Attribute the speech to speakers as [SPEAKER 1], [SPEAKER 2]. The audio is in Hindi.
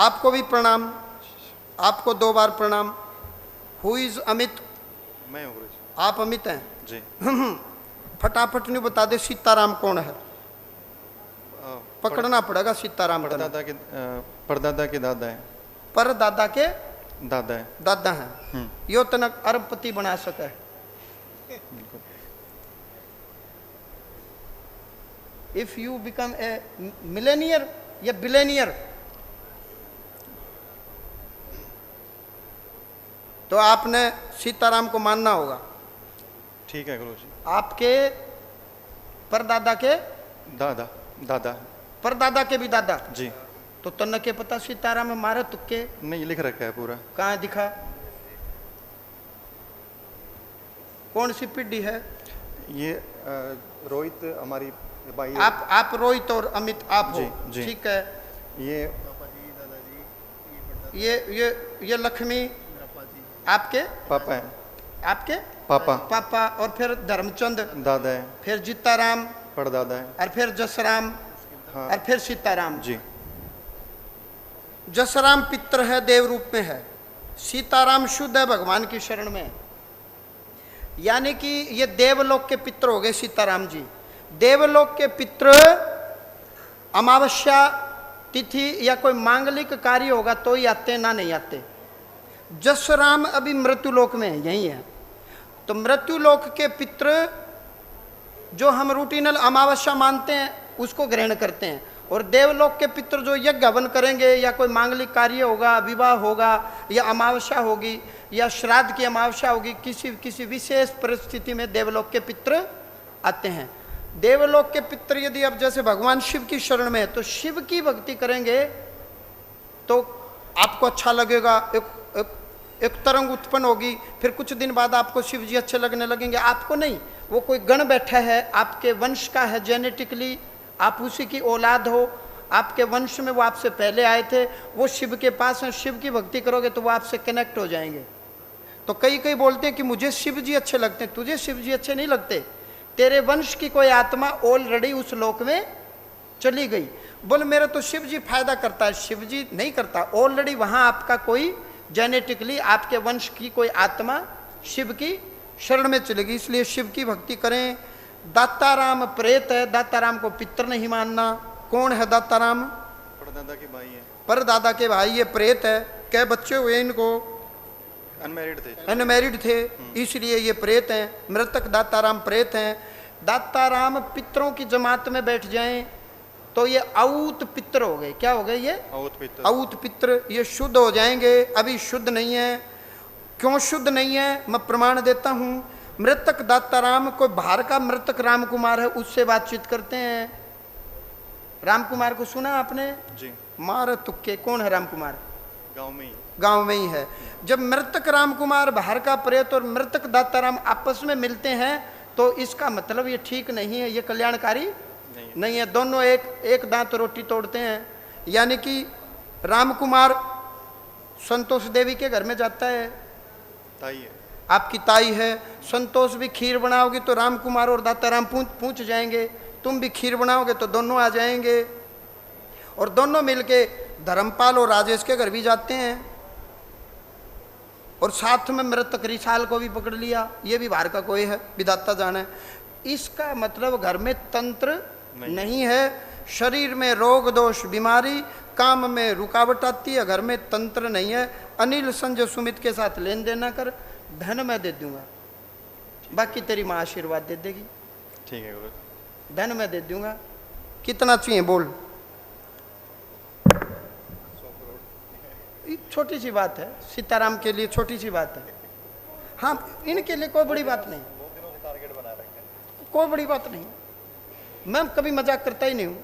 [SPEAKER 1] आपको भी प्रणाम, आपको 2 बार प्रणाम। Who is Amit?
[SPEAKER 2] मैं हूँ गुरु जी।
[SPEAKER 1] आप अमित हैं
[SPEAKER 2] जी।
[SPEAKER 1] फटाफट नहीं बता दे सीताराम कौन है। पकड़ना पड़ेगा सीताराम।
[SPEAKER 2] परदादा के दादा है।
[SPEAKER 1] परदादा के
[SPEAKER 2] दादा है।
[SPEAKER 1] दादा हैं। यो तनक अरबपति बना सके। If you become a Millionaire या बिलेनियर तो आपने सीताराम को मानना होगा।
[SPEAKER 2] ठीक है गुरु जी।
[SPEAKER 1] आपके परदादा के
[SPEAKER 2] दादा दादा
[SPEAKER 1] परदादा के भी दादा
[SPEAKER 2] जी।
[SPEAKER 1] तो तन्ने के पता सीताराम है मारे तुक्के?
[SPEAKER 2] नहीं, लिख रखा है पूरा।
[SPEAKER 1] कहाँ दिखा? कौन सी पीढ़ी है
[SPEAKER 2] ये रोहित हमारी भाई।
[SPEAKER 1] आप रोहित और अमित आप हो?
[SPEAKER 2] जी।
[SPEAKER 1] ठीक है। ये लक्ष्मी आपके
[SPEAKER 2] पापा है।
[SPEAKER 1] आपके
[SPEAKER 2] पापा
[SPEAKER 1] पापा और फिर धर्मचंद
[SPEAKER 2] दादा है।
[SPEAKER 1] फिर जीताराम
[SPEAKER 2] परदादा है।
[SPEAKER 1] और फिर जसराम।
[SPEAKER 2] हाँ।
[SPEAKER 1] और फिर सीताराम
[SPEAKER 2] जी।
[SPEAKER 1] जसराम पित्र है, देव रूप में है। सीताराम शुद्ध है, भगवान की शरण में है। यानी कि ये देवलोक के पित्र हो गए सीताराम जी। देवलोक के पित्र अमावस्या तिथि या कोई मांगलिक कार्य होगा तो ही आते, ना नहीं आते। जसराम अभी मृत्युलोक में है, यही है। तो मृत्युलोक के पित्र जो हम रूटीनल अमावस्या मानते हैं उसको ग्रहण करते हैं, और देवलोक के पितर जो यज्ञ हवन करेंगे या कोई मांगलिक कार्य होगा, विवाह होगा या अमावस्या होगी या श्राद्ध की अमावस्या होगी, किसी विशेष परिस्थिति में देवलोक के पितर आते हैं। देवलोक के पितर यदि अब जैसे भगवान शिव की शरण में है तो शिव की भक्ति करेंगे तो आपको अच्छा लगेगा, एक तरंग उत्पन्न होगी, फिर कुछ दिन बाद आपको शिव जी अच्छे लगने लगेंगे। आपको नहीं, वो कोई गण बैठा है, आपके वंश का है, जेनेटिकली आप उसी की औलाद हो, आपके वंश में वो आपसे पहले आए थे, वो शिव के पास हैं। शिव की भक्ति करोगे तो वो आपसे कनेक्ट हो जाएंगे। तो कई बोलते हैं कि मुझे शिव जी अच्छे लगते हैं। तुझे शिव जी अच्छे नहीं लगते, तेरे वंश की कोई आत्मा ऑलरेडी उस लोक में चली गई। बोल मेरा तो शिव जी फायदा करता है। शिव जी नहीं करता, ऑलरेडी वहाँ आपका कोई जेनेटिकली आपके वंश की कोई आत्मा शिव की शरण में चलेगी। इसलिए शिव की भक्ति करें। दाताराम प्रेत है, दाताराम को पितर नहीं मानना। कौन है दाताराम?
[SPEAKER 2] परदादा के भाई है।
[SPEAKER 1] परदादा के भाई, ये प्रेत है। क्या बच्चे हुए इनको? अनमैरिड थे, इसलिए ये प्रेत हैं। मृतक दाताराम प्रेत हैं। दाताराम पितरों की जमात में बैठ जाएं तो ये औत पित्र हो गए। क्या हो गए ये? औत पित्र। ये शुद्ध हो जाएंगे, अभी शुद्ध नहीं है। क्यों शुद्ध नहीं है? मैं प्रमाण देता हूँ। मृतक दाताराम कोई बाहर का मृतक राम कुमार है, उससे बातचीत करते हैं। राम कुमार को सुना आपने?
[SPEAKER 2] जी।
[SPEAKER 1] मार तुक्के। कौन है राम कुमार?
[SPEAKER 2] गांव में ही
[SPEAKER 1] है। जब मृतक राम कुमार बाहर का प्रेत और मृतक दाताराम आपस में मिलते हैं तो इसका मतलब ये ठीक नहीं है, ये कल्याणकारी नहीं है। दोनों एक दांत रोटी तोड़ते हैं। यानी कि राम कुमार संतोष देवी के घर में जाता है,
[SPEAKER 2] ताई है,
[SPEAKER 1] आपकी ताई है। संतोष भी खीर बनाओगी तो राम कुमार और दाताराम पूछ जाएंगे। तुम भी खीर बनाओगे तो दोनों आ जाएंगे। और दोनों मिलके धर्मपाल और राजेश के घर भी जाते हैं, और साथ में मृतक रिसाल को भी पकड़ लिया। ये भी बाहर का कोई है, विधाता जाने। इसका मतलब घर में तंत्र नहीं है। शरीर में रोग दोष बीमारी, काम में रुकावट आती है, घर में तंत्र नहीं है। अनिल संजय सुमित के साथ लेन देन कर, धन मैं दे दूंगा, बाकी तेरी माँ आशीर्वाद दे देगी।
[SPEAKER 2] ठीक है गुरु।
[SPEAKER 1] धन मैं दे दूंगा। कितना चाहिए बोल? छोटी सी बात है, सीताराम के लिए छोटी सी बात है। हाँ, इनके लिए कोई बड़ी बात नहीं, कोई बड़ी बात नहीं। मैं कभी मजाक करता ही नहीं हूँ।